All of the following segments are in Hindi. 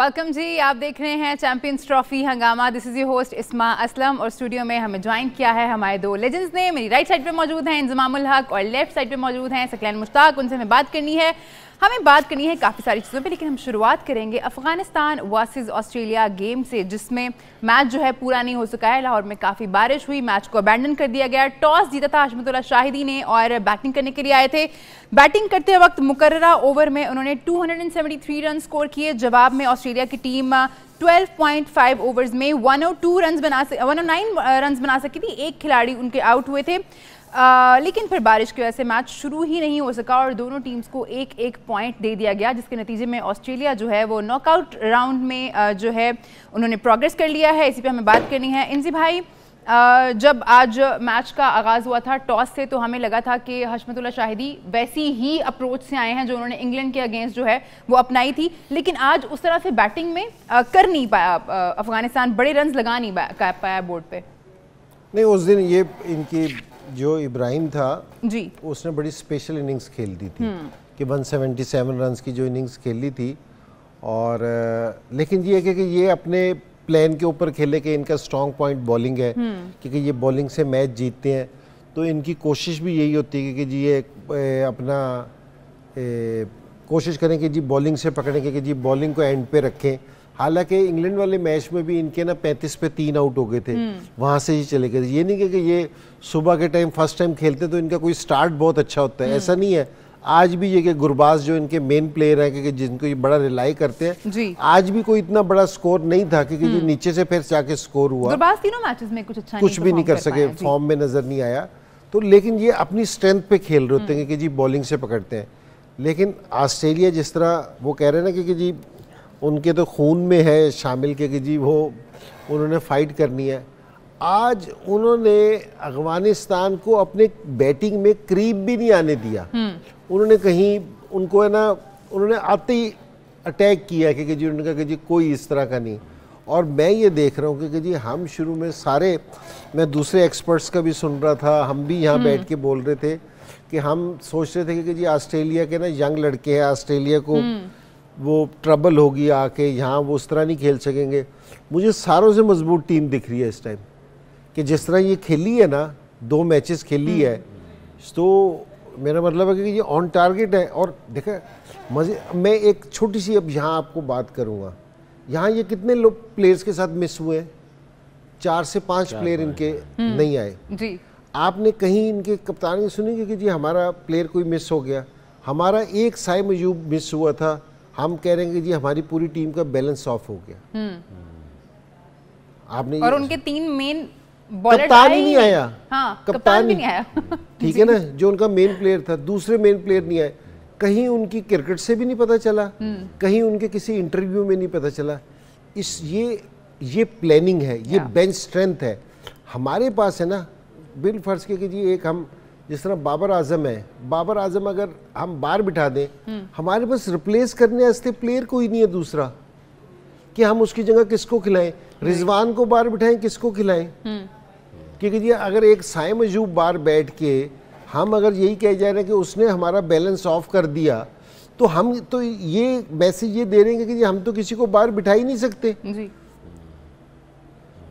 वेलकम जी, आप देख रहे हैं चैंपियंस ट्रॉफी हंगामा। दिस इज योर होस्ट इस्मा असलम और स्टूडियो में हमें ज्वाइन किया है हमारे दो लेजेंड्स ने। मेरी राइट साइड पे मौजूद हैं इंजमामुल हक और लेफ्ट साइड पे मौजूद हैं सकलैन मुश्ताक। उनसे हमें बात करनी है काफ़ी सारी चीज़ों पे, लेकिन हम शुरुआत करेंगे अफगानिस्तान वर्सेस ऑस्ट्रेलिया गेम से, जिसमें मैच जो है पूरा नहीं हो सका है। लाहौर में काफ़ी बारिश हुई, मैच को अबैंडन कर दिया गया। टॉस जीता था हशमतुल्लाह शाहिदी ने और बैटिंग करने के लिए आए थे। बैटिंग करते वक्त मुकर्ररा ओवर में उन्होंने 273 रन स्कोर किए। जवाब में ऑस्ट्रेलिया की टीम 12.5 ओवर्स में 109 रन बना सकी थी। एक खिलाड़ी उनके आउट हुए थे, लेकिन फिर बारिश की वजह से मैच शुरू ही नहीं हो सका और दोनों टीम्स को एक एक पॉइंट दे दिया गया, जिसके नतीजे में ऑस्ट्रेलिया जो है वो नॉकआउट राउंड में जो है उन्होंने प्रोग्रेस कर लिया है। इसी पे हमें बात करनी है। इंजी भाई, जब आज मैच का आगाज़ हुआ था टॉस से, तो हमें लगा था कि हशमतुल्लाह शाहिदी वैसी ही अप्रोच से आए हैं जो उन्होंने इंग्लैंड के अगेंस्ट जो है वो अपनाई थी, लेकिन आज उस तरह से बैटिंग में कर नहीं पाया अफगानिस्तान, बड़े रन लगा नहीं पाया बोर्ड पे। नहीं, उस दिन ये इनकी जो इब्राहिम था जी, उसने बड़ी स्पेशल इनिंग्स खेल दी थी कि 177 रन्स की जो इनिंग्स खेली थी। और लेकिन ये है कि ये अपने प्लान के ऊपर खेले कि इनका स्ट्रॉन्ग पॉइंट बॉलिंग है, क्योंकि ये बॉलिंग से मैच जीतते हैं। तो इनकी कोशिश भी यही होती है कि जी ये अपना कोशिश करें कि जी बॉलिंग से पकड़ें, कि जी बॉलिंग को एंड पे रखें। हालांकि इंग्लैंड वाले मैच में भी इनके ना 35 पे 3 आउट हो गए थे, वहाँ से ही चले गए। ये नहीं कि ये सुबह के टाइम फर्स्ट टाइम खेलते तो इनका कोई स्टार्ट बहुत अच्छा होता है, ऐसा नहीं है। आज भी ये कि गुरबाज जो इनके मेन प्लेयर हैं, क्योंकि जिनको ये बड़ा रिलाई करते हैं जी, आज भी कोई इतना बड़ा स्कोर नहीं था, क्योंकि जो नीचे से फिर जाके स्कोर हुआ। गुरबाज तीनों मैचेस में कुछ भी नहीं कर सके, फॉर्म में नजर नहीं आया। तो लेकिन ये अपनी स्ट्रेंथ पे खेल रहे होते हैं कि जी बॉलिंग से पकड़ते हैं। लेकिन ऑस्ट्रेलिया जिस तरह वो कह रहे हैं ना कि जी उनके तो खून में है शामिल के कि जी वो उन्होंने फाइट करनी है। आज उन्होंने अफगानिस्तान को अपने बैटिंग में करीब भी नहीं आने दिया। उन्होंने कहीं उनको है ना, उन्होंने आते ही अटैक किया कि जी उन्होंने कहा कि जी कोई इस तरह का नहीं। और मैं ये देख रहा हूँ कि जी हम शुरू में सारे, मैं दूसरे एक्सपर्ट्स का भी सुन रहा था, हम भी यहाँ बैठ के बोल रहे थे कि हम सोच रहे थे कि जी ऑस्ट्रेलिया के ना यंग लड़के हैं, ऑस्ट्रेलिया को वो ट्रबल होगी आके, यहाँ वो उस तरह नहीं खेल सकेंगे। मुझे सारों से मजबूत टीम दिख रही है इस टाइम, कि जिस तरह ये खेली है ना, 2 मैचेस खेली है, तो मेरा मतलब है कि ये ऑन टारगेट है। और देखा मजे, मैं एक छोटी सी अब यहाँ आपको बात करूँगा, यहाँ ये कितने लोग प्लेयर्स के साथ मिस हुए हैं, 4 से 5 प्लेयर इनके नहीं आए जी। आपने कहीं इनके कप्तान सुनी कि जी हमारा प्लेयर कोई मिस हो गया? हमारा एक साइम मयूब मिस हुआ था, हम कह रहे हैं कि जी हमारी पूरी टीम का बैलेंस ऑफ हो गया। आपने और उनके 3 मेन कप्तान ही नहीं आया। हाँ, कप्तान भी नहीं आया ठीक है ना, जो उनका मेन प्लेयर था, दूसरे मेन प्लेयर नहीं आए। कहीं उनकी क्रिकेट से भी नहीं पता चला, कहीं उनके किसी इंटरव्यू में नहीं पता चला। ये प्लानिंग है, ये बेंच स्ट्रेंथ है। हमारे पास है ना, बिल फर्ज के कि जी एक हम जिस तरह बाबर आजम है, बाबर आजम अगर हम बाहर बिठा दें, हमारे पास रिप्लेस करने वास्ते प्लेयर कोई नहीं है दूसरा, कि हम उसकी जगह किसको खिलाएं? रिजवान को बाहर बिठाएं, किसको खिलाएं? क्योंकि जी अगर एक साइम मयूब बाहर बैठ के हम अगर यही कह जा रहे हैं कि उसने हमारा बैलेंस ऑफ कर दिया, तो हम तो ये मैसेज ये दे रहे हैं कि जी हम तो किसी को बाहर बिठा ही नहीं सकते जी,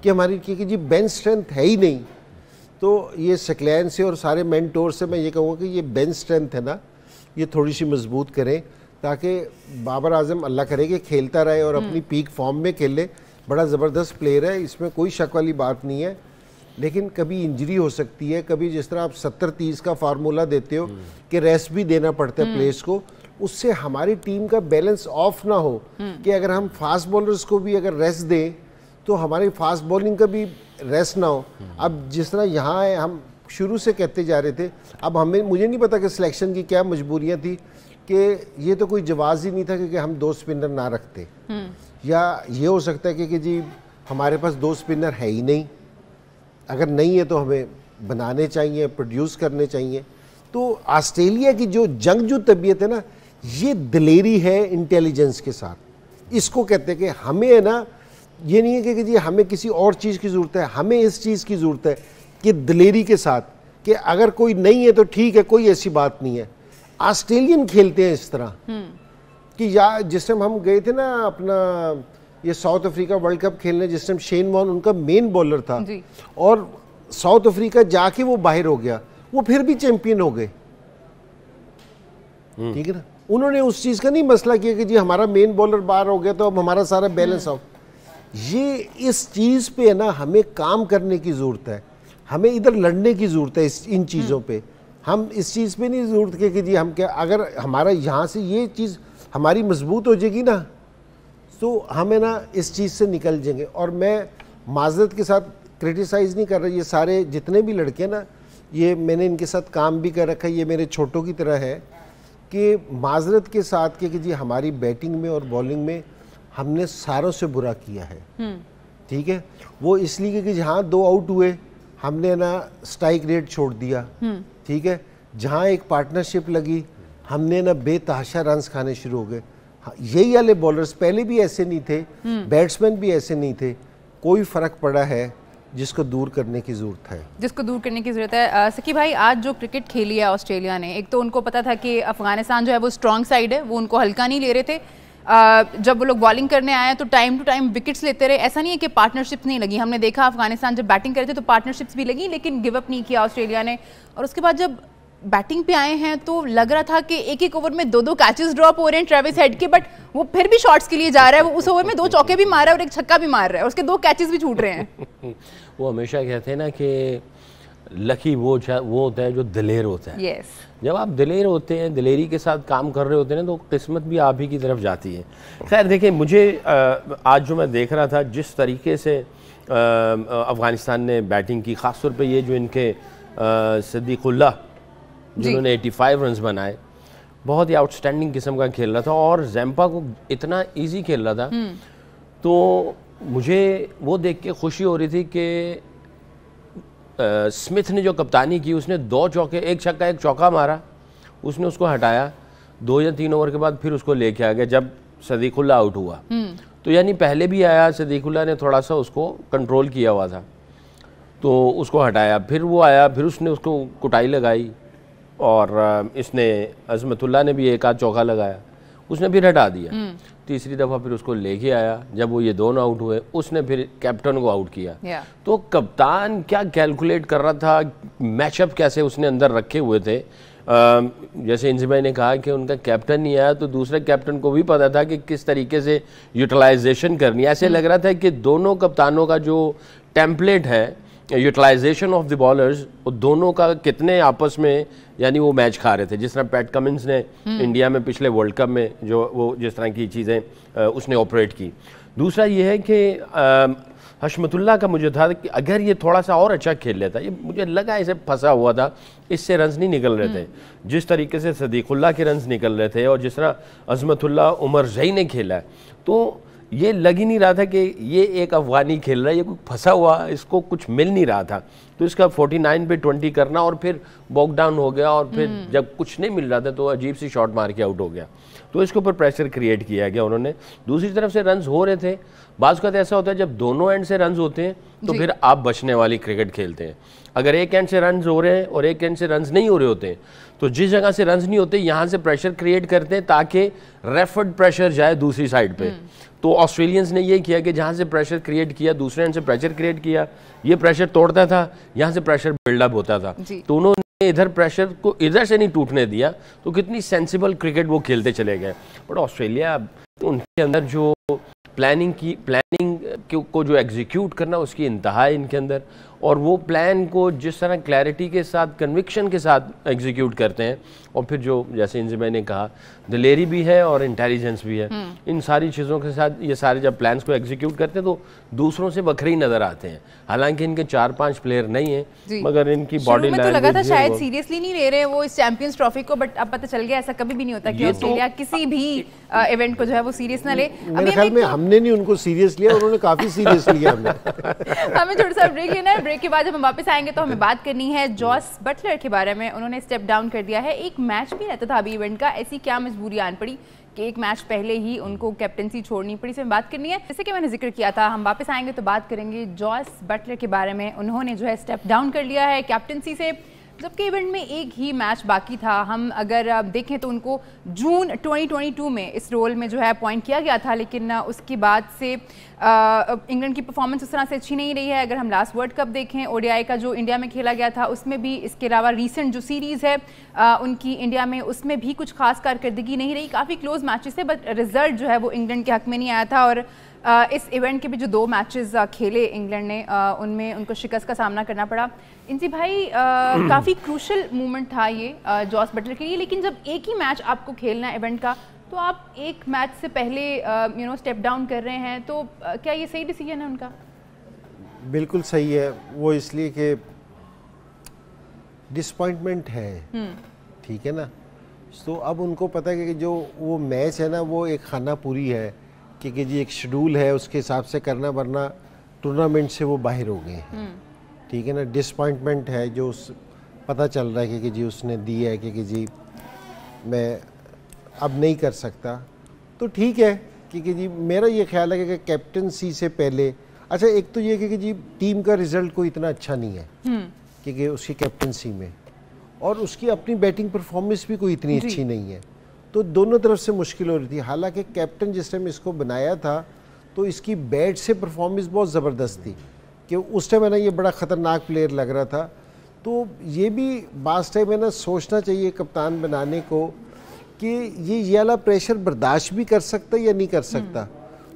कि हमारी क्योंकि जी बेंच स्ट्रेंथ है ही नहीं। तो ये सकलैन से और सारे मेंटोर से मैं ये कहूँगा कि ये बेंच स्ट्रेंथ है ना, ये थोड़ी सी मजबूत करें, ताकि बाबर आजम अल्लाह करे कि खेलता रहे और अपनी पीक फॉर्म में खेले। बड़ा ज़बरदस्त प्लेयर है, इसमें कोई शक वाली बात नहीं है। लेकिन कभी इंजरी हो सकती है, कभी जिस तरह आप 70-30 का फार्मूला देते हो कि रेस्ट भी देना पड़ता है प्लेयर्स को, उससे हमारी टीम का बैलेंस ऑफ ना हो, कि अगर हम फास्ट बॉलर्स को भी अगर रेस्ट दें तो हमारी फास्ट बॉलिंग का भी रेस्ट ना हो। अब जिस तरह यहाँ है, हम शुरू से कहते जा रहे थे, अब मुझे नहीं पता कि सिलेक्शन की क्या मजबूरियाँ थी, कि ये तो कोई जवाज़ ही नहीं था कि हम 2 स्पिनर ना रखते, या ये हो सकता है कि जी हमारे पास 2 स्पिनर है ही नहीं, अगर नहीं है तो हमें बनाने चाहिए, प्रोड्यूस करने चाहिए। तो ऑस्ट्रेलिया की जो जंगजू तबीयत है ना, ये दिलेरी है इंटेलिजेंस के साथ। इसको कहते हैं कि हमें है ना, ये नहीं है कि जी हमें किसी और चीज़ की ज़रूरत है, हमें इस चीज़ की ज़रूरत है कि दिलेरी के साथ, कि अगर कोई नहीं है तो ठीक है, कोई ऐसी बात नहीं है। ऑस्ट्रेलियन खेलते हैं इस तरह कि या जिस टाइम हम गए थे ना अपना ये साउथ अफ्रीका वर्ल्ड कप खेलने, जिस टाइम शेन वॉर्न उनका मेन बॉलर था और साउथ अफ्रीका जाके वो बाहर हो गया, वो फिर भी चैंपियन हो गए। ठीक है ना, उन्होंने उस चीज का नहीं मसला किया कि जी हमारा मेन बॉलर बाहर हो गया तो अब हमारा सारा बैलेंस ऑफ। ये इस चीज पे है ना हमें काम करने की जरूरत है, हमें इधर लड़ने की जरूरत है इन चीजों पे। हम इस चीज पे नहीं जरूरत कि जी हम क्या, अगर हमारा यहाँ से ये चीज हमारी मजबूत हो जाएगी ना तो हमें ना इस चीज से निकल जाएंगे। और मैं माजरत के साथ क्रिटिसाइज नहीं कर रहा, ये सारे जितने भी लड़के ना, ये मैंने इनके साथ काम भी कर रखा है, ये मेरे छोटों की तरह है कि माजरत के साथ कि जी हमारी बैटिंग में और बॉलिंग में हमने सारों से बुरा किया है। ठीक है, वो इसलिए कि जहाँ 2 आउट हुए हमने ना स्ट्राइक रेट छोड़ दिया। ठीक है, जहाँ एक पार्टनरशिप लगी हमने ना बेतहाशा रन्स खाने शुरू हो गए। यही वाले बॉलर्स पहले भी ऐसे नहीं थे, बैट्समैन भी ऐसे नहीं थे। कोई फर्क पड़ा है जिसको दूर करने की जरूरत है, जिसको दूर करने की जरूरत है। सकी भाई, आज जो क्रिकेट खेली है ऑस्ट्रेलिया ने, एक तो उनको पता था कि अफगानिस्तान जो है वो स्ट्रॉन्ग साइड है, वो उनको हल्का नहीं ले रहे थे। जब वो लोग बॉलिंग करने आए तो टाइम टू टाइम विकेट्स लेते रहे। ऐसा नहीं है कि पार्टनरशिप्स नहीं लगी, हमने देखा अफगानिस्तान जब बैटिंग कर रहे थे तो पार्टनरशिप्स भी लगी, लेकिन गिव अप नहीं किया ऑस्ट्रेलिया ने। और उसके बाद जब बैटिंग पे आए हैं तो लग रहा था कि एक एक ओवर में 2-2 कैचेस ड्रॉप हो रहे हैं ट्रेविस हेड के, बट वो फिर भी शॉट्स के लिए जा रहा है। वो उस ओवर में 2 चौके भी मार रहा है और एक छक्का भी मार रहा है, उसके 2 कैचेस भी छूट रहे हैं। वो हमेशा कहते हैं ना कि लकी वो होता है जो दिलेर होता है। yes. जब आप दिलेर होते हैं, दिलेरी के साथ काम कर रहे होते हैं तो किस्मत भी आप ही की तरफ जाती है। खैर देखिए, मुझे आज जो मैं देख रहा था जिस तरीके से अफ़गानिस्तान ने बैटिंग की, ख़ासतौर पे ये जो इनके सदीकुल्लाह जिन्होंने 85 रन्स बनाए, बहुत ही आउटस्टैंडिंग किस्म का खेल रहा था और जैम्पा को इतना इजी खेल रहा था। तो मुझे वो देख के खुशी हो रही थी कि स्मिथ ने जो कप्तानी की, उसने 2 चौके, 1 छक्का 1 चौका मारा, उसने उसको हटाया। 2 या 3 ओवर के बाद फिर उसको लेके आ गया जब सदीकुल्लाह आउट हुआ। तो यानी पहले भी आया, सदीकुल्लाह ने थोड़ा सा उसको कंट्रोल किया हुआ था तो उसको हटाया, फिर वो आया, फिर उसने उसको कुटाई लगाई और इसने अज़मतुल्लाह ने भी 1 आध चौका लगाया, उसने फिर हटा दिया। तीसरी दफ़ा फिर उसको लेके आया, जब वो ये दोनों आउट हुए उसने फिर कैप्टन को आउट किया। तो कप्तान क्या कैलकुलेट कर रहा था, मैचअप कैसे उसने अंदर रखे हुए थे। जैसे इंजी भाई ने कहा कि उनका कैप्टन नहीं आया तो दूसरे कैप्टन को भी पता था कि किस तरीके से यूटिलाइजेशन करनी है। ऐसे लग रहा था कि दोनों कप्तानों का जो टेम्पलेट है यूटिलाइजेशन ऑफ द बॉलर्स, वो दोनों का कितने आपस में यानी वो मैच खा रहे थे। जिस तरह पैट कमिंस ने इंडिया में पिछले वर्ल्ड कप में जो वो जिस तरह की चीज़ें उसने ऑपरेट की। दूसरा ये है कि हशमतुल्लाह का मुझे था कि अगर ये थोड़ा सा और अच्छा खेल लेता, ये मुझे लगा इसे फंसा हुआ था, इससे रन्स नहीं निकल रहे थे जिस तरीके से सदीकुल्लाह के रन्स निकल रहे थे और जिस तरह अज़मतुल्लाह उमर जई ने खेला है, तो ये लग ही नहीं रहा था कि ये एक अफगानी खेल रहा है, ये कोई फंसा हुआ, इसको कुछ मिल नहीं रहा था। तो इसका 49 पे 20 करना और फिर बॉक डाउन हो गया और फिर जब कुछ नहीं मिल रहा था तो अजीब सी शॉट मार के आउट हो गया। तो इसके ऊपर प्रेशर क्रिएट किया गया उन्होंने। दूसरी तरफ से रन्स हो रहे थे, बाज़ का ऐसा होता है जब दोनों एंड से रन्स होते हैं तो फिर आप बचने वाली क्रिकेट खेलते हैं। अगर एक एंड से रन्स हो रहे हैं और एक एंड से रन्स नहीं हो रहे होते हैं तो जिस जगह से रन्स नहीं होते यहाँ से प्रेशर क्रिएट करते हैं ताकि रेफर्ड प्रेशर जाए दूसरी साइड पे। तो ऑस्ट्रेलियंस ने ये किया कि जहाँ से प्रेशर क्रिएट किया दूसरे एंड से प्रेशर क्रिएट किया, ये प्रेशर तोड़ता था, यहाँ से प्रेशर बिल्डअप होता था। तो उन्होंने इधर प्रेशर को इधर से नहीं टूटने दिया, तो कितनी सेंसिबल क्रिकेट वो खेलते चले गए। बट ऑस्ट्रेलिया उनके अंदर जो प्लानिंग को जो एग्जीक्यूट करना उसकी इंतहा है इनके अंदर, और वो प्लान को जिस तरह क्लैरिटी के साथ कन्विक्शन के साथ एग्जीक्यूट करते हैं और फिर जो जैसे इंजी भाई ने कहा दिलेरी भी है और इंटेलिजेंस भी है, इन सारी चीज़ों के साथ ये सारे जब प्लान्स को एग्जीक्यूट करते हैं तो दूसरों से बखरे ही नज़र आते हैं। हालांकि इनके 4-5 प्लेयर नहीं है मगर इनकी बॉडी लैंग्वेज तो लगा था शायद सीरियसली नहीं ले रहे वो इस चैंपियंस ट्रॉफी को, बट अब पता चल गया ऐसा कभी भी नहीं होता कि ऑस्ट्रेलिया किसी भी इवेंट को जो है वो सीरियस ना ले। मेरे ख्याल में हमने नहीं उनको सीरियस लिया, उन्होंने काफी सीरियस लिया हमें। हमें थोड़ा सा ब्रेक लेना है, ब्रेक के बाद जब हम वापस आएंगे तो हमें बात करनी है जॉस बटलर के बारे में। उन्होंने स्टेप डाउन कर दिया है, एक मैच भी रहता था अभी इवेंट का, ऐसी क्या मजबूरी आन पड़ी कि एक मैच पहले ही उनको कैप्टनसी छोड़नी पड़ी, इसमें बात करनी है। जैसे कि मैंने जिक्र किया था, हम वापस आएंगे तो बात करेंगे जॉस बटलर के बारे में। उन्होंने जो है स्टेप डाउन कर लिया है कैप्टनसी से। जबकि इवेंट में एक ही मैच बाकी था। हम अगर देखें तो उनको जून 2022 में इस रोल में जो है अपॉइंट किया गया था, लेकिन उसके बाद से इंग्लैंड की परफॉर्मेंस उस तरह से अच्छी नहीं रही है। अगर हम लास्ट वर्ल्ड कप देखें, ओडीआई का जो इंडिया में खेला गया था उसमें भी, इसके अलावा रीसेंट जो सीरीज़ है उनकी इंडिया में, उसमें भी कुछ खास कारकर्दगी नहीं रही। काफ़ी क्लोज मैचेस थे, बट रिजल्ट जो है वो इंग्लैंड के हक में नहीं आया था। और इस इवेंट के भी जो 2 मैचेस खेले इंग्लैंड ने, उनमें उनको शिकस्त का सामना करना पड़ा। इंसी भाई, काफ़ी क्रूशल मोमेंट था ये जॉस बटलर के लिए, लेकिन जब एक ही मैच आपको खेलना है इवेंट का, तो आप एक मैच से पहले स्टेप डाउन कर रहे हैं, तो क्या ये सही डिसीजन है उनका? बिल्कुल सही है। वो इसलिए कि डिसअपॉइंटमेंट है, ठीक है ना। तो अब उनको पता है कि जो वो मैच है ना, वो एक खाना पूरी है कि जी एक शेड्यूल है, उसके हिसाब से करना, वरना टूर्नामेंट से वो बाहर हो गए हैं, ठीक है ना। डिसअपॉइंटमेंट है जो पता चल रहा है कि जी उसने दी है कि जी मैं अब नहीं कर सकता, तो ठीक है कि जी मेरा ये ख्याल है कि कैप्टनसी से पहले, अच्छा एक तो ये कि जी टीम का रिजल्ट कोई इतना अच्छा नहीं है कि उसकी कैप्टनसी में, और उसकी अपनी बैटिंग परफॉर्मेंस भी कोई इतनी अच्छी नहीं है, तो दोनों तरफ से मुश्किल हो रही थी। हालांकि कैप्टन जिस टाइम इसको बनाया था तो इसकी बैट से परफॉर्मेंस बहुत ज़बरदस्त थी कि उस टाइम है ना ये बड़ा ख़तरनाक प्लेयर लग रहा था। तो ये भी बास टाइम है ना सोचना चाहिए कप्तान बनाने को कि ये वाला प्रेशर बर्दाश्त भी कर सकता है या नहीं कर सकता।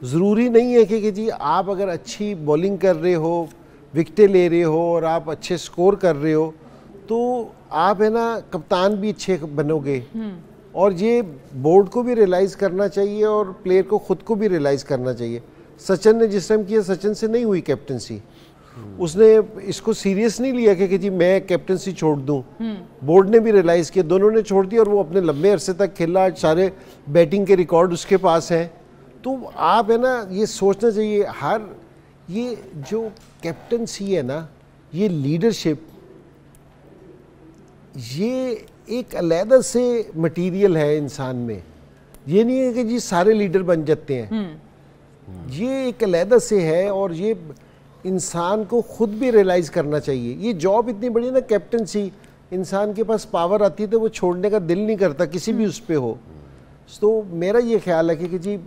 ज़रूरी नहीं है कि जी आप अगर अच्छी बॉलिंग कर रहे हो, विकेटें ले रहे हो और आप अच्छे स्कोर कर रहे हो, तो आप है ना कप्तान भी अच्छे बनोगे। और ये बोर्ड को भी रियलाइज़ करना चाहिए और प्लेयर को ख़ुद को भी रियलाइज़ करना चाहिए। सचिन ने जिस टाइम किया, सचिन से नहीं हुई कैप्टनसी, उसने इसको सीरियस नहीं लिया कि जी मैं कैप्टनसी छोड़ दूं। बोर्ड ने भी रियलाइज़ किया, दोनों ने छोड़ दिया और वो अपने लंबे अरसे तक खेला, सारे बैटिंग के रिकॉर्ड उसके पास हैं। तो आप है ना ये सोचना चाहिए, हर ये जो कैप्टनसी है ना, ये लीडरशिप, ये एक अलहदा से मटेरियल है इंसान में। ये नहीं है कि जी सारे लीडर बन जाते हैं, ये एक अलहदा से है और ये इंसान को खुद भी रियलाइज़ करना चाहिए। ये जॉब इतनी बड़ी ना कैप्टनसी, इंसान के पास पावर आती है तो वो छोड़ने का दिल नहीं करता किसी भी उस पर हो। तो मेरा ये ख्याल है कि जी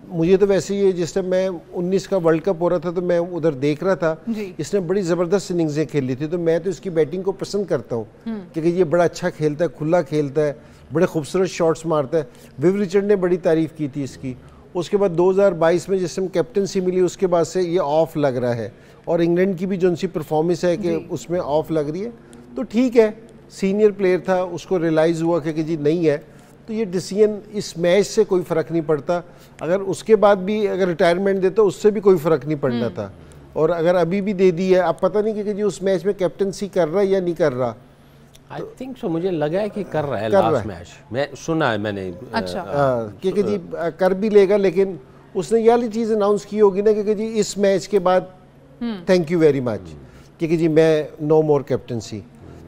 मुझे तो वैसे ही जिस टाइम मैं 19 का वर्ल्ड कप हो रहा था तो मैं उधर देख रहा था, इसने बड़ी ज़बरदस्त इनिंग्सें खेली थी, तो मैं तो इसकी बैटिंग को पसंद करता हूँ क्योंकि ये बड़ा अच्छा खेलता है, खुला खेलता है, बड़े खूबसूरत शॉट्स मारता है। विव रिचर्ड ने बड़ी तारीफ़ की थी इसकी। उसके बाद 2022 में जिस टाइम कैप्टनसी मिली उसके बाद से ये ऑफ लग रहा है, और इंग्लैंड की भी जो उनकी परफॉर्मेंस है कि उसमें ऑफ लग रही है। तो ठीक है, सीनियर प्लेयर था, उसको रियलाइज़ हुआ कि जी नहीं है, तो ये डिसीजन इस मैच से कोई फ़र्क नहीं पड़ता। अगर उसके बाद भी अगर रिटायरमेंट देता उससे भी कोई फ़र्क नहीं पड़ना था, और अगर अभी भी दे दी है, अब पता नहीं कि जी उस मैच में कैप्टनसी कर रहा है या नहीं कर रहा। आई थिंक सो, मुझे लगा है कि कर रहा है लास्ट मैच, मैं सुना है मैंने। अच्छा, क्योंकि जी कर भी लेगा, लेकिन उसने ये वाली चीज़ अनाउंस की होगी ना कि जी इस मैच के बाद थैंक यू वेरी मच, क्योंकि जी मैं नो मोर कैप्टनसी।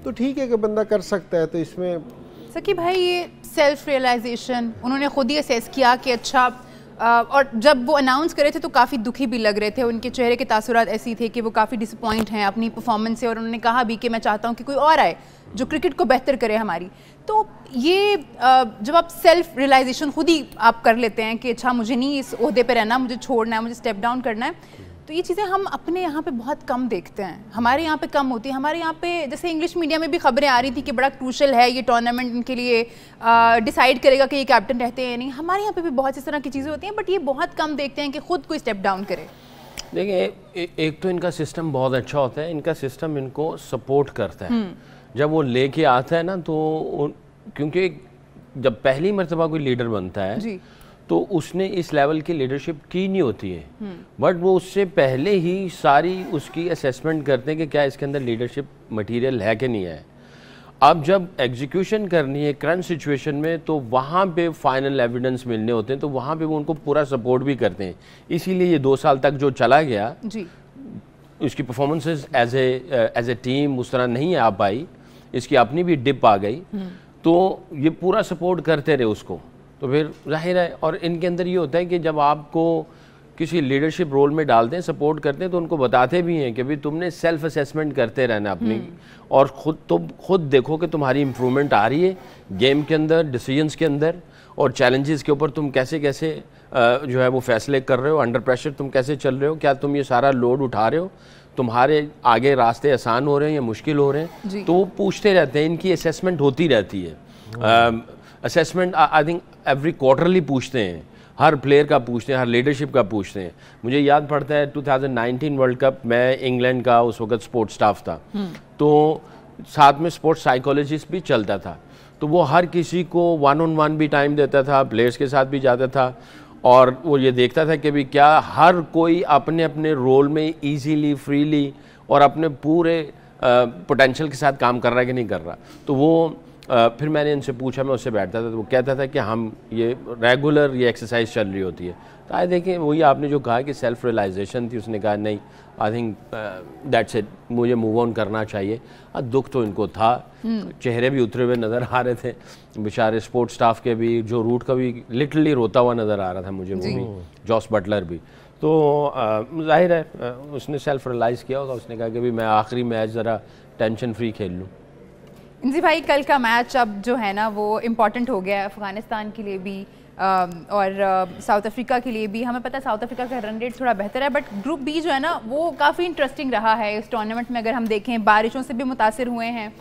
तो ठीक है कि बंदा कर सकता है। तो इसमें सकी भाई, ये सेल्फ रियलाइजेशन उन्होंने खुद ही असेस किया कि अच्छा, और जब वो अनाउंस करे थे तो काफ़ी दुखी भी लग रहे थे, उनके चेहरे के तासुरात ऐसी थे कि वो काफ़ी डिसअपॉइंट हैं अपनी परफॉर्मेंस से, और उन्होंने कहा भी कि मैं चाहता हूँ कि कोई और आए जो क्रिकेट को बेहतर करे हमारी। तो ये जब आप सेल्फ रियलाइजेशन खुद ही आप कर लेते हैं कि अच्छा मुझे नहीं इस ओहदे पे रहना, मुझे छोड़ना है, मुझे स्टेप डाउन करना है, तो ये चीज़ें हम अपने यहाँ पे बहुत कम देखते हैं। हमारे यहाँ पे कम होती है। हमारे यहाँ पे जैसे इंग्लिश मीडिया में भी खबरें आ रही थी कि बड़ा क्रूशल है ये टूर्नामेंट, इनके लिए डिसाइड करेगा कि ये कैप्टन रहते हैं या नहीं। हमारे यहाँ पे भी बहुत इस तरह की चीज़ें होती हैं, बट ये बहुत कम देखते हैं कि खुद कोई स्टेप डाउन करे। देखिए, एक तो इनका सिस्टम बहुत अच्छा होता है, इनका सिस्टम इनको सपोर्ट करता है। जब वो लेके आता है ना, तो क्योंकि जब पहली मर्तबा कोई लीडर बनता है जी, तो उसने इस लेवल की लीडरशिप की नहीं होती है, बट वो उससे पहले ही सारी उसकी असेसमेंट करते हैं कि क्या इसके अंदर लीडरशिप मटेरियल है कि नहीं है। अब जब एग्जीक्यूशन करनी है करंट सिचुएशन में, तो वहाँ पे फाइनल एविडेंस मिलने होते हैं, तो वहाँ पे वो उनको पूरा सपोर्ट भी करते हैं। इसीलिए ये 2 साल तक जो चला गया जी, उसकी परफॉर्मेंसेस एज ए टीम उस तरह नहीं आ पाई, इसकी अपनी भी डिप आ गई, तो ये पूरा सपोर्ट करते रहे उसको। तो फिर जाहिर है, और इनके अंदर ये होता है कि जब आपको किसी लीडरशिप रोल में डालते हैं, सपोर्ट करते हैं, तो उनको बताते भी हैं कि भाई तुमने सेल्फ असेसमेंट करते रहना अपनी, और तुम खुद देखो कि तुम्हारी इंप्रूवमेंट आ रही है गेम के अंदर, डिसीजंस के अंदर, और चैलेंजेस के ऊपर तुम कैसे कैसे जो है वो फैसले कर रहे हो, अंडर प्रेशर तुम कैसे चल रहे हो, क्या तुम ये सारा लोड उठा रहे हो, तुम्हारे आगे रास्ते आसान हो रहे हैं या मुश्किल हो रहे हैं। तो वो पूछते रहते हैं, इनकी असेसमेंट होती रहती है। Assessment I think every quarterly पूछते हैं, हर प्लेयर का पूछते हैं, हर लीडरशिप का पूछते हैं। मुझे याद पड़ता है 2019 वर्ल्ड कप, मैं इंग्लैंड का उस वक्त स्पोर्ट्स स्टाफ था, तो साथ में स्पोर्ट्स साइकोलॉजिस्ट भी चलता था, तो वो हर किसी को 1-on-1 भी टाइम देता था, प्लेयर्स के साथ भी जाता था, और वो ये देखता था कि भी क्या हर कोई अपने अपने रोल में इजीली, फ्रीली और अपने पूरे पोटेंशियल के साथ काम कर रहा है कि नहीं कर रहा। तो वो फिर मैंने इनसे पूछा, मैं उससे बैठता था, तो वो कहता था कि हम ये रेगुलर ये एक्सरसाइज चल रही होती है। तो आए देखें, वही आपने जो कहा कि सेल्फ रियलाइजेशन थी, उसने कहा नहीं, आई थिंक दैट्स इट, मुझे मूव ऑन करना चाहिए। दुख तो इनको था, चेहरे भी उतरे हुए नज़र आ रहे थे बेचारे स्पोर्ट्स स्टाफ के भी, जो रूट का भी लिटरली रोता हुआ नज़र आ रहा था मुझे, वो भी जॉस बटलर भी। तो जाहिर है उसने सेल्फ रियलाइज़ किया होगा, उसने कहा कि भी मैं आखिरी मैच ज़रा टेंशन फ्री खेल लूँ। जी भाई, कल का मैच अब जो है ना वो इम्पॉर्टेंट हो गया है अफ़गानिस्तान के लिए भी और साउथ अफ्रीका के लिए भी। हमें पता है साउथ अफ्रीका का रन रेट थोड़ा बेहतर है, बट ग्रुप बी जो है ना वो काफ़ी इंटरेस्टिंग रहा है इस टूर्नामेंट में। अगर हम देखें, बारिशों से भी मुतासिर हुए हैं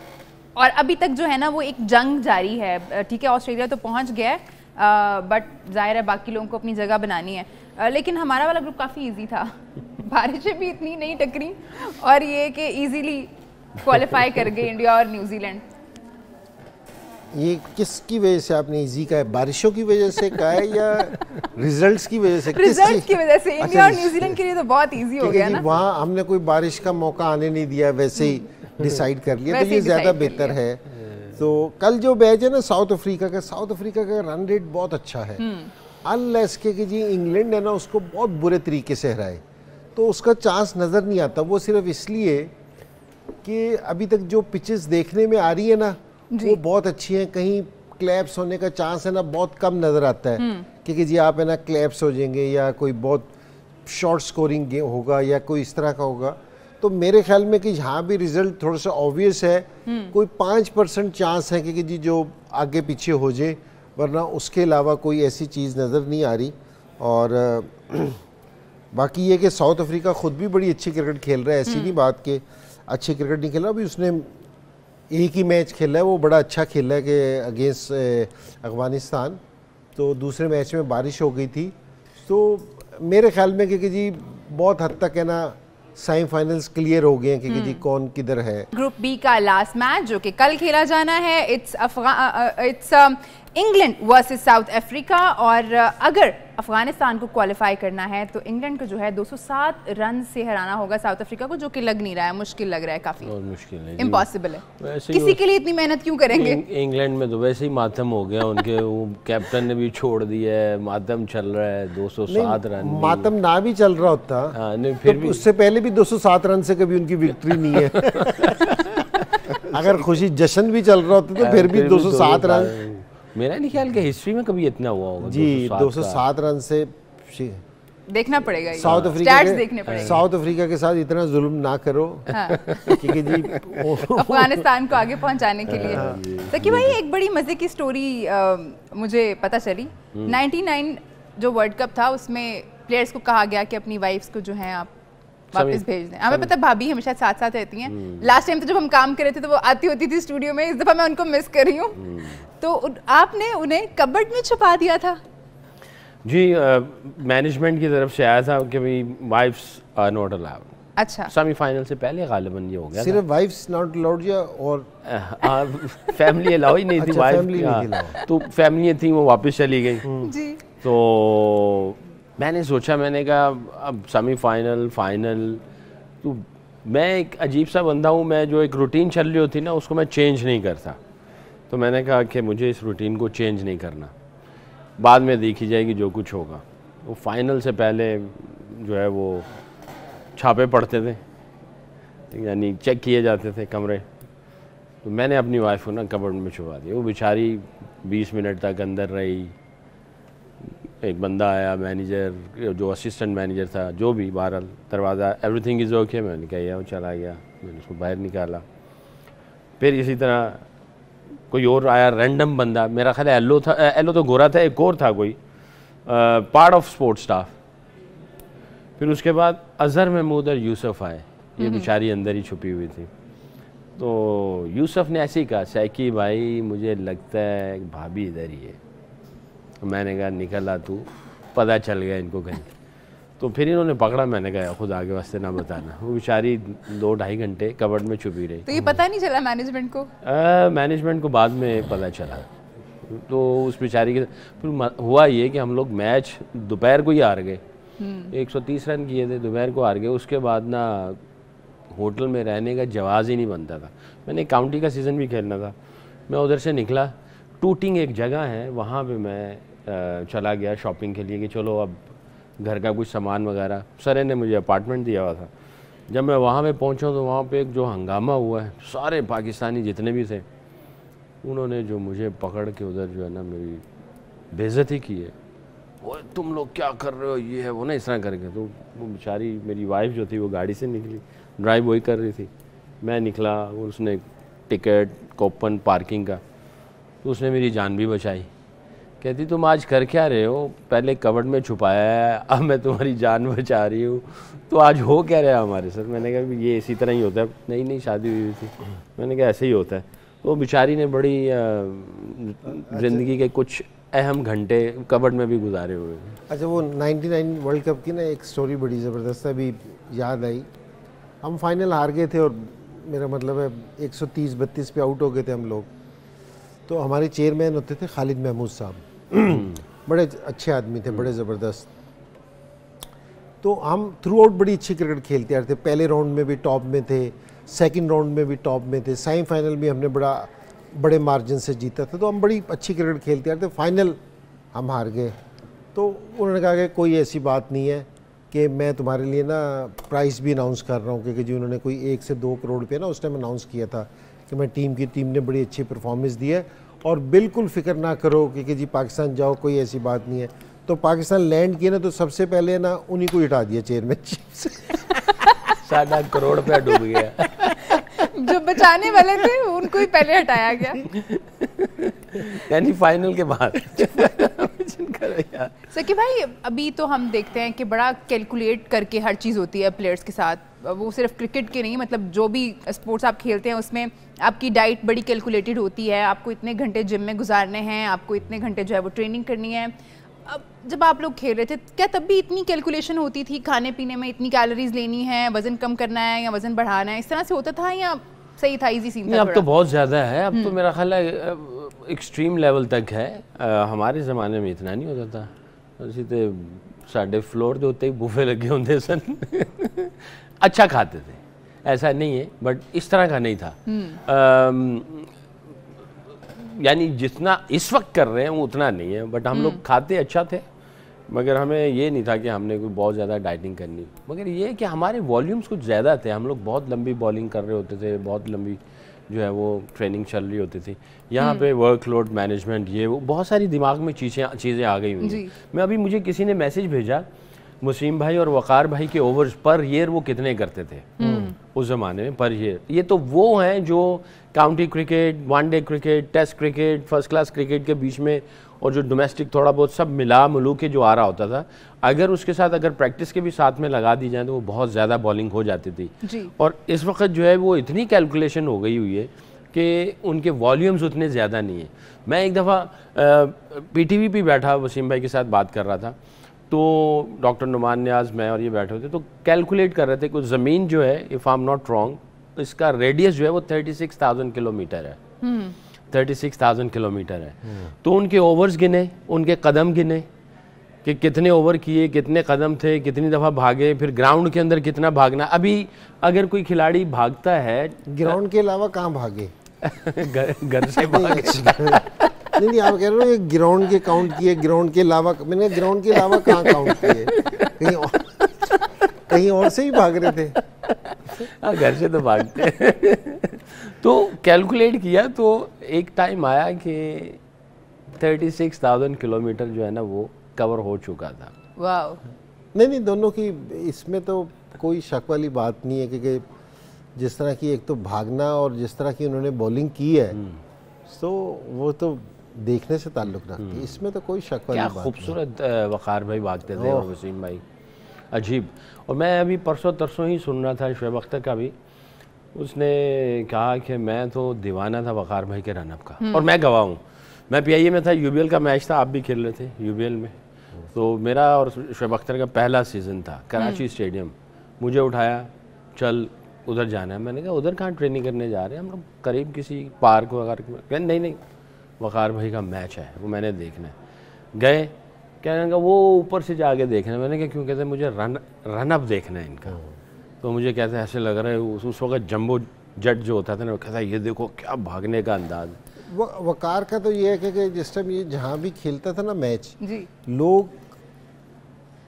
और अभी तक जो है ना वो एक जंग जारी है। ठीक है, ऑस्ट्रेलिया तो पहुंच गया है, बट जाहिर है बाकी लोगों को अपनी जगह बनानी है। लेकिन हमारा वाला ग्रुप काफ़ी ईजी था, बारिशें भी इतनी नहीं टकरी, और ये कि ईजीली क्वालिफाई कर गए इंडिया और न्यूजीलैंड। ये किसकी वजह से आपने इजी का है? बारिशों की वजह से का है या रिजल्ट्स की वजह से? रिजल्ट्स की वजह से। इंडिया और न्यूजीलैंड के लिए तो बहुत इजी हो गया ना, वहाँ हमने कोई बारिश का मौका आने नहीं दिया, वैसे ही डिसाइड कर लिया, तो ये ज़्यादा बेहतर है। तो कल जो मैच है ना साउथ अफ्रीका का रन रेट बहुत अच्छा है, अनलेस के जी इंग्लैंड है ना उसको बहुत बुरे तरीके से हराए, तो उसका चांस नज़र नहीं आता। वो सिर्फ इसलिए कि अभी तक जो पिचेस देखने में आ रही है ना वो बहुत अच्छी हैं, कहीं क्लैप्स होने का चांस है ना बहुत कम नज़र आता है, क्योंकि जी आप है ना क्लैप्स हो जाएंगे या कोई बहुत शॉर्ट स्कोरिंग गेम होगा या कोई इस तरह का होगा। तो मेरे ख्याल में कि यहाँ भी रिजल्ट थोड़ा सा ऑब्वियस है, कोई 5% चांस है कि जी जो आगे पीछे हो जाए, वरना उसके अलावा कोई ऐसी चीज़ नज़र नहीं आ रही। और बाकी ये कि साउथ अफ्रीका ख़ुद भी बड़ी अच्छी क्रिकेट खेल रहा है, ऐसी नहीं बात कि अच्छी क्रिकेट नहीं खेल रहा। अभी उसने एक ही मैच खेला है, वो बड़ा अच्छा खेला है कि अगेंस्ट अफगानिस्तान, तो दूसरे मैच में बारिश हो गई थी। तो मेरे ख्याल में कि जी बहुत हद तक है ना सेमीफाइनल्स क्लियर हो गए हैं कि जी कौन किधर है। ग्रुप बी का लास्ट मैच जो कि कल खेला जाना है, it's England versus south Africa, और अगर अफगानिस्तान को क्वालिफाई करना है तो इंग्लैंड को जो है 207 रन से हराना होगा साउथ अफ्रीका को, जो कि लग नहीं रहा है, मुश्किल लग रहा है, काफी मुश्किल है, इम्पॉसिबल है। किसी के लिए इतनी मेहनत क्यों करेंगे? इंग्लैंड में तो वैसे ही मातम हो गया उनके, वो कैप्टन ने भी छोड़ दिया है, मातम चल रहा है, 207 रन। मातम ना भी चल रहा होता नहीं, फिर तो भी उससे पहले भी 207 रन से कभी उनकी विक्ट्री नहीं है। अगर खुशी जश्न भी चल रहा होता तो फिर भी 207 रन, मेरा नहीं ख्याल कि हिस्ट्री में कभी इतना हुआ होगा जी। 207 रन से देखना पड़ेगा, साउथ अफ्रीका के साथ इतना जुल्म ना करो, क्योंकि जी अफगानिस्तान को आगे पहुंचाने के लिए। सकी भाई, एक बड़ी मजे की स्टोरी मुझे पता चली। 99 जो वर्ल्ड कप था उसमें प्लेयर्स को कहा गया कि अपनी वाइफ्स को जो है आप वापस भेज दें। हमें पता भाभी हमेशा साथ साथ रहती हैं। लास्ट टाइम तो जब हम काम कर रहे थे तो वो आती होती थी स्टूडियो में, इस दफा मैं उनको मिस कर रही हूँ। तो आपने उन्हें कबर्ड में छुपा दिया था? जी, मैनेजमेंट की तरफ से आया था कि भाई वाइफ्स आर नॉट अलाउड। अच्छा, सेमीफाइनल से पहले गालिबन ये हो गया, सिर्फ वाइफ्स नॉट अलाउड या और फैमिली अलाउ ही नहीं थी। वाइफ तो फैमिली थी, वो वापस चली गई जी। तो मैंने सोचा, मैंने कहा अब सेमीफाइनल फाइनल, तो मैं एक अजीब सा बंदा हूँ, मैं जो एक रूटीन चल रही होती ना उसको मैं चेंज नहीं करता। तो मैंने कहा कि मुझे इस रूटीन को चेंज नहीं करना, बाद में देखी जाएगी जो कुछ होगा। वो फाइनल से पहले जो है वो छापे पड़ते थे, यानी चेक किए जाते थे कमरे, तो मैंने अपनी वाइफ को ना कबर्ड में छुपा दिया। वो बेचारी 20 मिनट तक अंदर रही, एक बंदा आया, मैनेजर जो असिस्टेंट मैनेजर था, जो भी, बहरहाल दरवाज़ा एवरीथिंग इज़ ओके, मैंने कहा यह, वो चला गया, मैंने उसको बाहर निकाला। फिर इसी तरह कोई और आया, रैंडम बंदा, मेरा ख्याल है एलो था, एलो तो गोरा था, एक और था कोई पार्ट ऑफ स्पोर्ट्स स्टाफ। फिर उसके बाद अज़हर महमूद और यूसुफ आए, ये बेचारी अंदर ही छुपी हुई थी। तो यूसुफ ने ऐसे ही कहा, सैकी भाई मुझे लगता है भाभी इधर ही है। मैंने कहा निकल आ तू, पता चल गया इनको कहीं। तो फिर इन्होंने पकड़ा, मैंने कहा खुद आगे वास्ते ना बताना। वो बेचारी 2-2.5 घंटे कबर्ड में छुपी रही। तो ये पता नहीं चला मैनेजमेंट को? मैनेजमेंट को बाद में पता चला। तो उस बेचारी के फिर हुआ ये कि हम लोग मैच दोपहर को ही हार गए, 130 रन किए थे, दोपहर को हार गए। उसके बाद ना होटल में रहने का जवाज़ ही नहीं बनता था। मैंने काउंटी का सीज़न भी खेलना था। मैं उधर से निकला, टूटिंग एक जगह है, वहाँ पे मैं चला गया शॉपिंग के लिए कि चलो अब घर का कुछ सामान वगैरह। सर ने मुझे अपार्टमेंट दिया हुआ था। जब मैं वहाँ पे पहुँचा तो वहाँ पे एक जो हंगामा हुआ है, सारे पाकिस्तानी जितने भी थे, उन्होंने जो मुझे पकड़ के उधर जो है ना मेरी बेइज्जती की है। वो तुम लोग क्या कर रहे हो, ये है वो ना, इस तरह करके। तो वो बेचारी मेरी वाइफ जो थी वो गाड़ी से निकली, ड्राइव वही कर रही थी। मैं निकला, उसने टिकट कूपन पार्किंग का, तो उसने मेरी जान भी बचाई। कहती तुम आज कर क्या रहे हो, पहले कबर्ड में छुपाया है, अब मैं तुम्हारी जान बचा रही हूँ, तो आज हो क्या रहा है हमारे साथ। मैंने कहा ये इसी तरह ही होता है। नहीं शादी हुई थी। मैंने कहा ऐसे ही होता है। तो बेचारी ने बड़ी ज़िंदगी के कुछ अहम घंटे कबर्ड में भी गुजारे हुए। अच्छा, वो 99 वर्ल्ड कप की ना एक स्टोरी बड़ी ज़बरदस्त अभी याद आई। हम फाइनल हार गए थे और मेरा मतलब है 130-32 पे आउट हो गए थे हम लोग। तो हमारे चेयरमैन होते थे खालिद महमूद साहब, बड़े अच्छे आदमी थे, बड़े ज़बरदस्त। तो हम थ्रू आउट बड़ी अच्छी क्रिकेट खेलते आ रहे थे। पहले राउंड में भी टॉप में थे, सेकंड राउंड में भी टॉप में थे, सेमीफाइनल भी हमने बड़े मार्जिन से जीता था। तो हम बड़ी अच्छी क्रिकेट खेलते आ रहे थे। फाइनल हम हार गए। तो उन्होंने कहा कि कोई ऐसी बात नहीं है कि मैं तुम्हारे लिए ना प्राइस भी अनाउंस कर रहा हूँ, क्योंकि जी उन्होंने कोई 1 से 2 करोड़ रुपये ना उस टाइम अनाउंस किया था कि मैं टीम ने बड़ी अच्छी परफॉर्मेंस दी है और बिल्कुल फ़िक्र ना करो कि जी पाकिस्तान जाओ, कोई ऐसी बात नहीं है। तो पाकिस्तान लैंड किया ना, तो सबसे पहले ना उन्हीं को हटा दिया चेयरमैनशिप से। 7.5 करोड़ रुपया डूब गया। जो बचाने वाले थे उनको ही पहले हटाया गया, यानी फाइनल के बाद। सकी भाई, अभी तो हम देखते हैं कि बड़ा कैलकुलेट करके हर चीज़ होती है प्लेयर्स के साथ। वो सिर्फ क्रिकेट के नहीं, मतलब जो भी स्पोर्ट्स आप खेलते हैं उसमें आपकी डाइट बड़ी कैलकुलेटेड होती है। आपको इतने घंटे जिम में गुजारने हैं, आपको इतने घंटे जो है वो ट्रेनिंग करनी है। अब जब आप लोग खेल रहे थे, क्या तब भी इतनी कैलकुलेशन होती थी खाने पीने में? इतनी कैलोरीज लेनी है, वजन कम करना है या वजन बढ़ाना है, इस तरह से होता था या सही था, इजी सीन था? अब तो बहुत ज़्यादा है। अब तो मेरा ख्याल है एक्सट्रीम लेवल तक है। हमारे ज़माने में इतना नहीं होता था। ਅਸੀਂ ਤੇ साढ़े फ्लोर के उत्ते बूफे लगे होंगे सन। अच्छा खाते थे, ऐसा नहीं है, बट इस तरह का नहीं था। यानी जितना इस वक्त कर रहे हैं वो उतना नहीं है, बट हम लोग खाते अच्छा थे। मगर हमें ये नहीं था कि हमने कोई बहुत ज़्यादा डाइटिंग करनी। मगर ये कि हमारे वॉल्यूम्स कुछ ज़्यादा थे। हम लोग बहुत लंबी बॉलिंग कर रहे होते थे, बहुत लंबी जो है वो ट्रेनिंग चल रही होती थी। यहाँ पे वर्कलोड मैनेजमेंट, ये वो बहुत सारी दिमाग में चीज़ें आ गई हुई। मैं अभी, मुझे किसी ने मैसेज भेजा, मुसीम भाई और वक़ार भाई के ओवर्स पर ईयर वो कितने करते थे उस ज़माने में पर ईयर। ये तो वो हैं जो county cricket, one day cricket, test cricket, first class cricket के बीच में और जो डोमेस्टिक थोड़ा बहुत सब मिला मिलू के जो आ रहा होता था, अगर उसके साथ अगर प्रैक्टिस के भी साथ में लगा दी जाए तो वो बहुत ज़्यादा बॉलिंग हो जाती थी जी। और इस वक्त जो है वो इतनी कैलकुलेशन हो गई हुई है कि उनके वॉल्यूम्स उतने ज़्यादा नहीं है। मैं एक दफ़ा पीटीवी पे बैठा वसीम भाई के साथ बात कर रहा था, तो डॉक्टर नुमान न्याज, मैं और ये बैठे होते, तो कैलकुलेट कर रहे थे कुछ ज़मीन जो है, if I am not wrong, इसका रेडियस जो है वो 36,000 किलोमीटर है। 36,000 किलोमीटर है। तो उनके ओवर्स गिने, उनके कदम गिने कि कितने ओवर किए, कितने कदम थे, कितनी दफ़ा भागे, फिर ग्राउंड के अंदर कितना भागना। अभी अगर कोई खिलाड़ी भागता है, ग्राउंड के अलावा कहाँ भागे? घर से भागे। नहीं, आप कह रहे हो ग्राउंड के काउंट किए, ग्राउंड के अलावा, मैंने ग्राउंड के अलावा कहाँ काउंट किए? कहीं और से ही भाग रहे थे। घर से तो भागते। तो कैलकुलेट किया तो एक टाइम आया कि 36,000 किलोमीटर जो है ना वो कवर हो चुका था। वाह। नहीं, दोनों की इसमें तो कोई शक वाली बात नहीं है, क्योंकि जिस तरह की एक तो भागना और जिस तरह की उन्होंने बॉलिंग की है, तो वो तो देखने से ताल्लुक रखती है, इसमें तो कोई शक वाली बात नहीं। खूबसूरत वकार भाई भागते थे और वसीम भाई अजीब। और मैं अभी परसों तरसों ही सुन रहा था शोएब अख्तर का भी, उसने कहा कि मैं तो दीवाना था वकार भाई के रनअप का, और मैं गवाह हूँ। मैं PIA में था, UBL का मैच था, आप भी खेल रहे थे UBL में, तो मेरा और शोएब अख्तर का पहला सीज़न था, कराची स्टेडियम। मुझे उठाया, चल उधर जाना है। मैंने कहा उधर कहाँ ट्रेनिंग करने जा रहे हैं, हम लोग करीब किसी पार्क वगैरह। नहीं, वकार भाई का मैच है, वो मैंने देखना है। गए, कहने का वो ऊपर से जाके देखना है। मैंने कहा क्यों? कहते मुझे रनअप देखना है इनका। तो मुझे कहते ऐसे लग रहा है उस वक्त जंबो जेट जो होता था ना, वो कहता ये देखो क्या भागने का अंदाज। वकार का तो ये है कि जिस टाइम ये जहाँ भी खेलता था ना मैच, लोग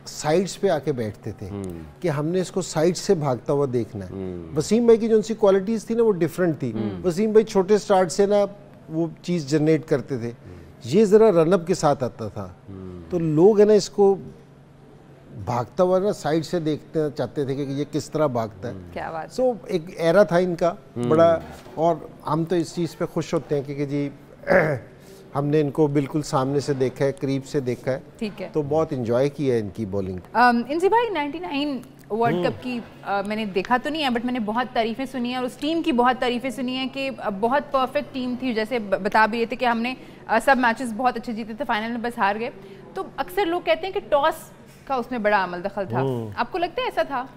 साइड्स पे आके बैठते थे कि हमने इसको साइड से भागता हुआ देखना है। वसीम भाई की जो सी क्वालिटीज थी ना वो डिफरेंट थी। वसीम भाई छोटे स्टार्ट से ना वो चीज़ जनरेट करते थे, ये ज़रा रनअप के साथ आता था, तो लोग है ना इसको भागता हुआ ना साइड से देखते चाहते थे कि ये किस तरह भागता है। क्या बात। सो एक एरा था इनका बड़ा, और हम तो इस चीज़ पे खुश होते हैं कि जी हमने इनको बिल्कुल सामने से देखा है, करीब से देखा है, ठीक है, तो बहुत इंजॉय किया है इनकी बॉलिंग। इंजी भाई 99 वर्ल्ड कप की मैंने देखा तो नहीं है, बट मैंने बहुत तारीफ़ें सुनी है और उस टीम की बहुत तारीफ़ें सुनी है कि बहुत परफेक्ट टीम थी। जैसे बता भी रहे थे कि हमने सब मैचेस बहुत अच्छे जीते थे, फाइनल में बस हार गए। तो अक्सर लोग कहते हैं कि टॉस का उसमें बड़ा अमल दखल था, आपको लगता है ऐसा था?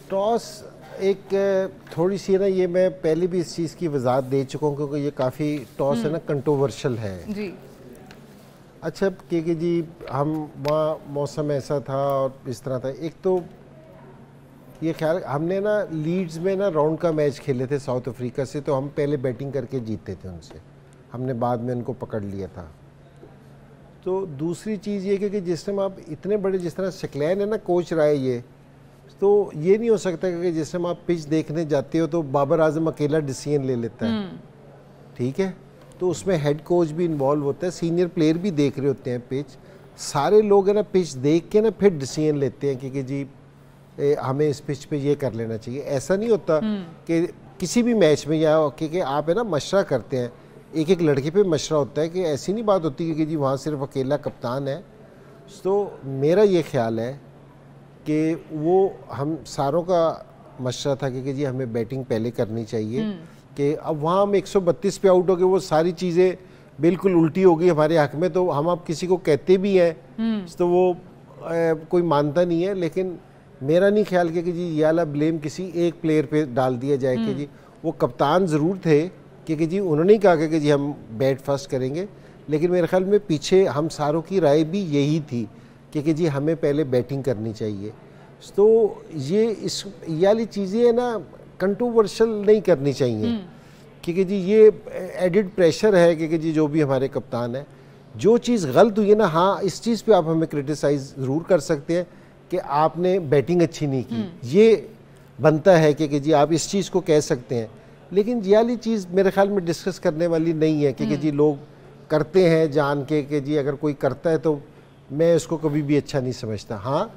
टॉस एक थोड़ी सी ना, ये मैं पहले भी इस चीज़ की वजाहत दे चुका हूँ, क्योंकि ये काफ़ी टॉस है ना कंट्रोवर्शियल है जी। अच्छा, क्योंकि जी हम वहाँ मौसम ऐसा था और इस तरह था। एक तो ये ख्याल, हमने ना लीड्स में ना राउंड का मैच खेले थे साउथ अफ्रीका से, तो हम पहले बैटिंग करके जीते थे उनसे, हमने बाद में उनको पकड़ लिया था। तो दूसरी चीज़ ये कि जिस टाइम आप इतने बड़े, जिस तरह शक्लैन है ना कोच रहा है, ये तो ये नहीं हो सकता कि जिस टाइम आप पिच देखने जाते हो तो बाबर आजम अकेला डिसीजन ले लेता है, ठीक है, तो उसमें हेड कोच भी इन्वॉल्व होता है, सीनियर प्लेयर भी देख रहे होते हैं पिच, सारे लोग है ना पिच देख के ना फिर डिसीजन लेते हैं कि जी हमें इस पिच पे ये कर लेना चाहिए। ऐसा नहीं होता कि किसी भी मैच में, या क्योंकि आप है ना मशवरा करते हैं, एक एक लड़के पे मशवरा होता है, कि ऐसी नहीं बात होती कि जी वहाँ सिर्फ अकेला कप्तान है। तो मेरा ये ख्याल है कि वो हम सारों का मशवरा था कि जी हमें बैटिंग पहले करनी चाहिए, कि अब वहाँ हम 132 पे आउट हो गए, वो सारी चीज़ें बिल्कुल उल्टी हो गई हमारे हक में, तो हम अब किसी को कहते भी हैं तो वो कोई मानता नहीं है। लेकिन मेरा नहीं ख्याल कि जी ये वाला ब्लेम किसी एक प्लेयर पे डाल दिया जाए कि जी वो कप्तान ज़रूर थे, कि जी उन्होंने ही कहा कि जी हम बैट फर्स्ट करेंगे, लेकिन मेरे ख्याल में पीछे हम सारों की राय भी यही थी कि जी हमें पहले बैटिंग करनी चाहिए। तो ये वाली चीज़ें ना कंट्रोवर्शियल नहीं करनी चाहिए, क्योंकि जी ये एडिड प्रेशर है कि जी जो भी हमारे कप्तान है, जो चीज़ गलत हुई है ना, हाँ इस चीज़ पे आप हमें क्रिटिसाइज़ ज़रूर कर सकते हैं कि आपने बैटिंग अच्छी नहीं की, ये बनता है कि जी आप इस चीज़ को कह सकते हैं। लेकिन ये वाली चीज़ मेरे ख्याल में डिस्कस करने वाली नहीं है, क्योंकि जी लोग करते हैं जान के कि जी अगर कोई करता है तो मैं इसको कभी भी अच्छा नहीं समझता। हाँ,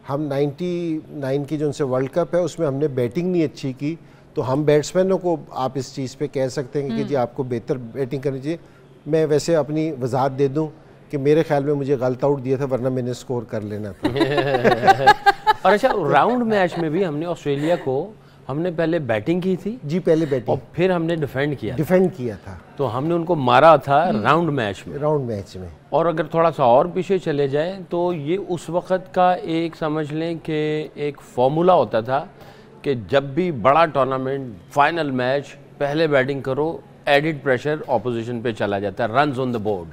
हम 99 की जो उनसे वर्ल्ड कप है उसमें हमने बैटिंग नहीं अच्छी की, तो हम बैट्समैनों को आप इस चीज़ पे कह सकते हैं कि जी आपको बेहतर बैटिंग करनी चाहिए। मैं वैसे अपनी वजाहत दे दूं कि मेरे ख्याल में मुझे गलत आउट दिया था, वरना मैंने स्कोर कर लेना था। और अच्छा, राउंड मैच में भी हमने ऑस्ट्रेलिया को हमने पहले बैटिंग की थी जी, पहले बैटिंग और फिर हमने डिफेंड किया था, तो हमने उनको मारा था राउंड मैच में। और अगर थोड़ा सा और पीछे चले जाएं तो ये उस वक़्त का एक समझ लें कि एक फॉर्मूला होता था कि जब भी बड़ा टूर्नामेंट फाइनल मैच पहले बैटिंग करो, एडिड प्रेशर ऑपोजिशन पे चला जाता है, रन्स ऑन द बोर्ड।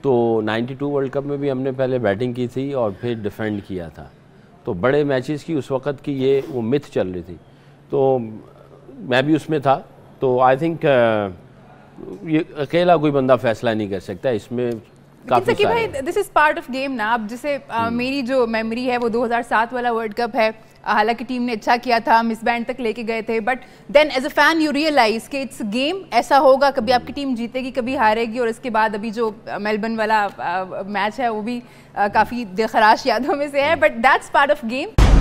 तो 92 वर्ल्ड कप में भी हमने पहले बैटिंग की थी और फिर डिफेंड किया था। तो बड़े मैचेस की उस वक़्त की ये वो मिथ चल रही थी, तो मैं भी उसमें था। तो आई थिंक ये अकेला कोई बंदा फैसला नहीं कर सकता इसमें। काफी भाई this is part of game ना। अब जैसे मेरी जो मेमोरी है वो 2007 वाला वर्ल्ड कप है, हालांकि टीम ने अच्छा किया था, मिस बैंड तक लेके गए थे, but then as a fan you realise कि इट्स गेम, ऐसा होगा, कभी आपकी टीम जीतेगी कभी हारेगी। और इसके बाद अभी जो मेलबर्न वाला मैच है वो भी काफ़ी दिलखराश यादों में से है, but that's part of game.